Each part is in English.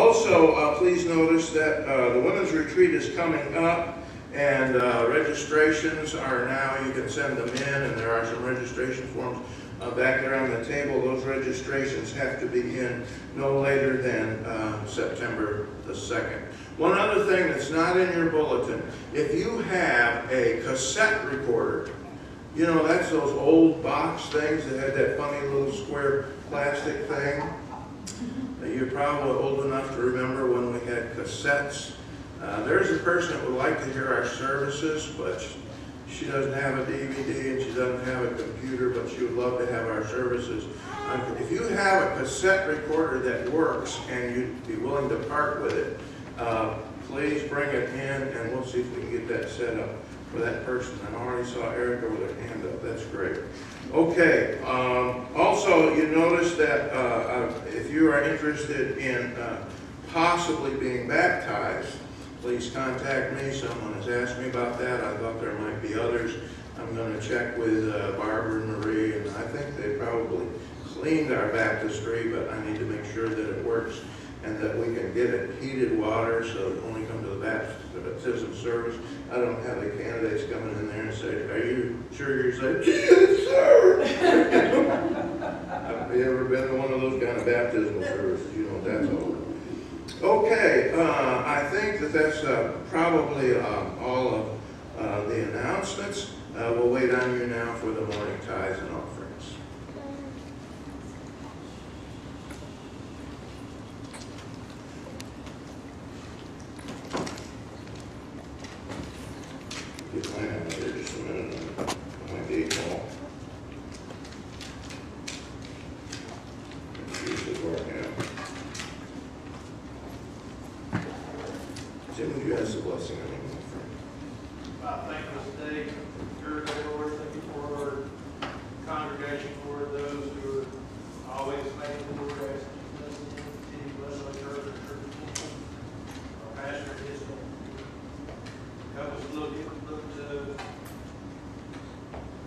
Also, please notice that the women's retreat is coming up, and registrations are now, you can send them in, and there are some registration forms back there on the table. Those registrations have to be in no later than September the 2nd. One other thing that's not in your bulletin, if you have a cassette recorder, you know, that's those old box things that had that funny little square plastic thing. You're probably old enough to remember when we had cassettes. There's a person that would like to hear our services, but she doesn't have a DVD and she doesn't have a computer, but she would love to have our services. If you have a cassette recorder that works and you'd be willing to part with it, please bring it in and we'll see if we can get that set up for that person. I already saw Erica with her hand up. That's great. Okay. Also, you notice that if you are interested in possibly being baptized, please contact me. Someone has asked me about that. I thought there might be others. I'm going to check with Barbara and Marie, and I think they probably cleaned our baptistry, but I need to make sure that it works and that we can get it heated water so it only come to the baptism service. I don't have the candidates coming in there and say, "Are you sure you're saved?" "Yes, sir." Have you ever been to one of those kind of baptismal services? You know what that's all about. Okay, I think that that's probably all of the announcements. We'll wait on you now for the morning tithes and offerings. Get mine out here just a minute on my gate wall. Use the door now. Jim, would you ask the blessing on me, my friend? Thank you this day, your Lord. Thank you for our congregation, for those who are always making the Lord ask you to continue to bless our church, our pastor, and his family. Help us look to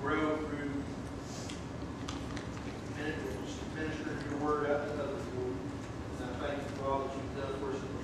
grow through ministering your word out to others, Lord. And I thank you for all that you've done for us in this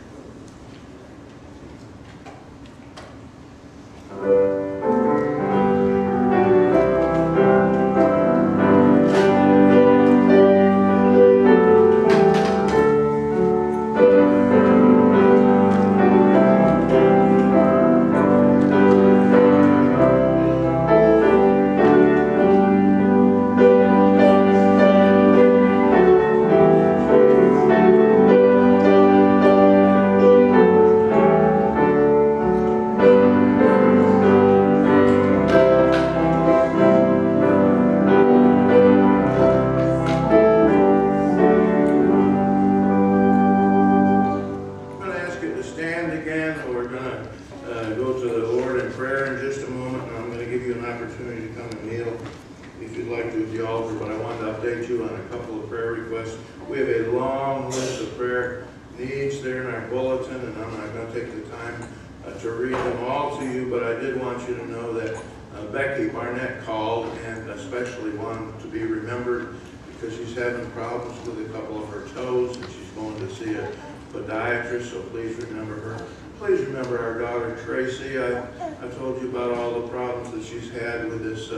so please remember her. Please remember our daughter Tracy. I told you about all the problems that she's had with this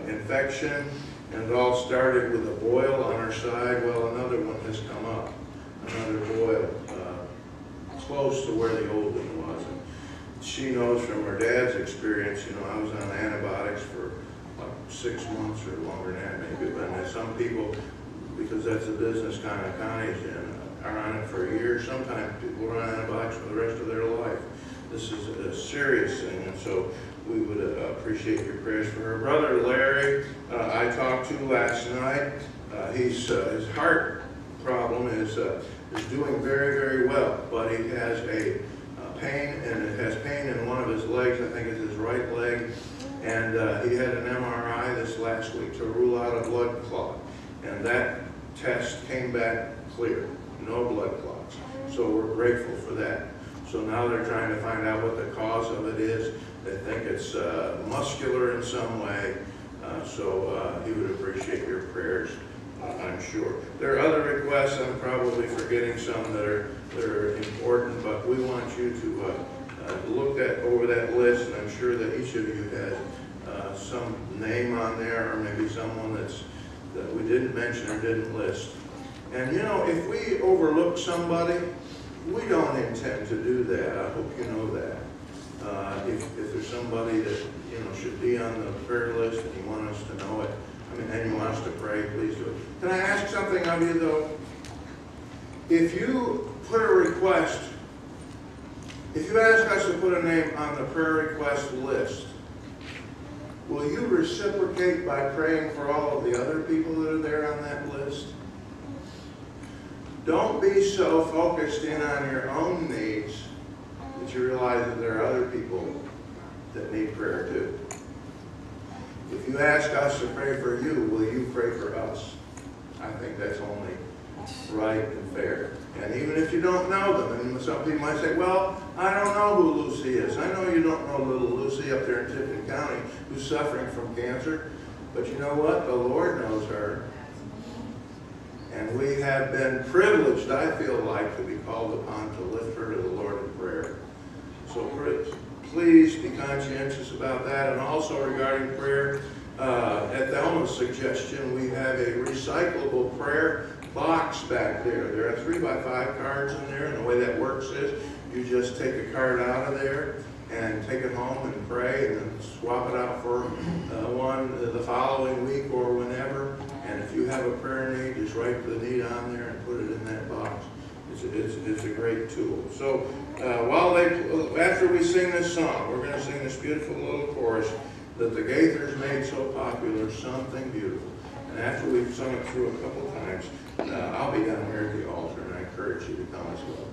infection, and it all started with a boil on her side. Well, another one has come up, another boil, close to where the old one was. And she knows from her dad's experience, you know, I was on antibiotics for like 6 months or longer than that maybe, but some people, because that's the business kind of Connie's in, are on it for a year. Sometimes people are on antibiotics for the rest of their life. This is a serious thing, and so we would appreciate your prayers for her. Brother Larry, I talked to last night. His heart problem is doing very, very well, but he has a pain, and it has pain in one of his legs. I think it's his right leg, and he had an MRI this last week to rule out a blood clot, and that test came back clear. No blood clots. So we're grateful for that. So now they're trying to find out what the cause of it is. They think it's muscular in some way. So he would appreciate your prayers I'm sure. There are other requests. I'm probably forgetting some that are important, but we want you to look over that list, and I'm sure that each of you has some name on there, or maybe someone that we didn't mention or didn't list. And you know, if we overlook somebody, we don't intend to do that. I hope you know that. If there's somebody that should be on the prayer list and you want us to know it, and you want us to pray, please do it. Can I ask something of you though? If you put a request, if you ask us to put a name on the prayer request list, will you reciprocate by praying for all of the other people that are there on that list? Don't be so focused in on your own needs that you realize that there are other people that need prayer too. If you ask us to pray for you, will you pray for us? I think that's only right and fair. And even if you don't know them, and some people might say, well, I don't know who Lucy is. I know you don't know little Lucy up there in Tipton County who's suffering from cancer. But you know what? The Lord knows her. And we have been privileged, I feel like, to be called upon to lift her to the Lord in prayer. So please be conscientious about that. And also regarding prayer, at Thelma's suggestion, we have a recyclable prayer box back there. There are 3x5 cards in there, and the way that works is you just take a card out of there and take it home and pray, and then swap it out for one the following week or whenever. And if you have a prayer need, just write the need on there and put it in that box. It's a great tool. So after we sing this song, we're going to sing this beautiful little chorus that the Gaithers made so popular, Something Beautiful. And after we've sung it through a couple times, I'll be down here at the altar, and I encourage you to come as well.